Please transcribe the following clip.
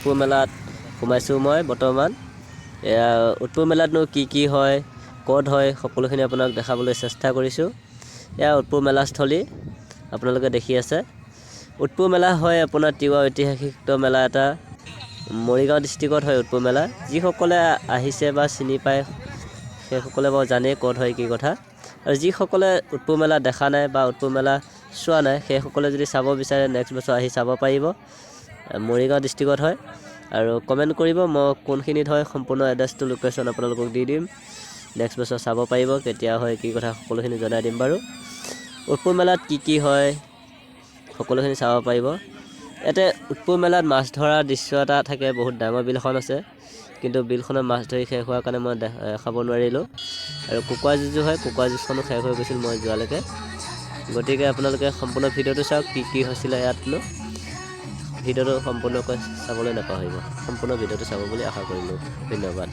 উৎপল মেলাত সোমাইছোঁ মই বৰ্তমান। উৎপল মেলাতনো কি হয়, ক'ত হয়, সকলোখিনি আপোনাক দেখাবলৈ চেষ্টা কৰিছোঁ। এয়া উৎপল মেলাস্থলী আপোনালোকে দেখি আছে। উৎপল মেলা হয় আপোনাৰ তিৱা ঐতিহাসিক মেলা এটা। মৰিগাঁও ডিষ্ট্ৰিক্টত হয় উৎপল মেলা। যিসকলে আহিছে বা চিনি পায় সেইসকলে বাৰু জানেই ক'ত হয় কি কথা। আৰু যিসকলে উৎপল মেলা দেখা নাই বা উৎপল মেলা চোৱা নাই সেইসকলে যদি চাব বিচাৰে নেক্সট বছৰ আহি চাব পাৰিব। মৰিগাঁও ডিষ্ট্ৰিক্টত হয়। আৰু কমেণ্ট কৰিব, মই কোনখিনিত হয় সম্পূৰ্ণ এড্ৰেছটো লোকেশ্যন আপোনালোকক দি দিম। নেক্সট বছৰ চাব পাৰিব, কেতিয়া হয় কি কথা সকলোখিনি জনাই দিম বাৰু। উৎপল মেলাত কি হয় সকলোখিনি চাব পাৰিব। ইয়াতে উৎপল মেলাত মাছ ধৰাৰ দৃশ্য এটা থাকে। বহুত ডাঙৰ বিল এখন আছে, কিন্তু বিলখনত মাছ ধৰি শেষ হোৱাৰ কাৰণে মই দেখাব নোৱাৰিলোঁ। আৰু কুকুৰা যুঁজো হয়, কুকুৰা যুঁজখনো শেষ হৈ গৈছিল মই যোৱালৈকে। গতিকে আপোনালোকে সম্পূৰ্ণ ভিডিঅ'টো চাওক, কি হৈছিলে ইয়াতনো। ভিডিঅ'টো সম্পূৰ্ণকৈ চাবলৈ নাপাহৰিব। সম্পূৰ্ণ ভিডিঅ'টো চাব বুলি আশা কৰিলোঁ। ধন্যবাদ।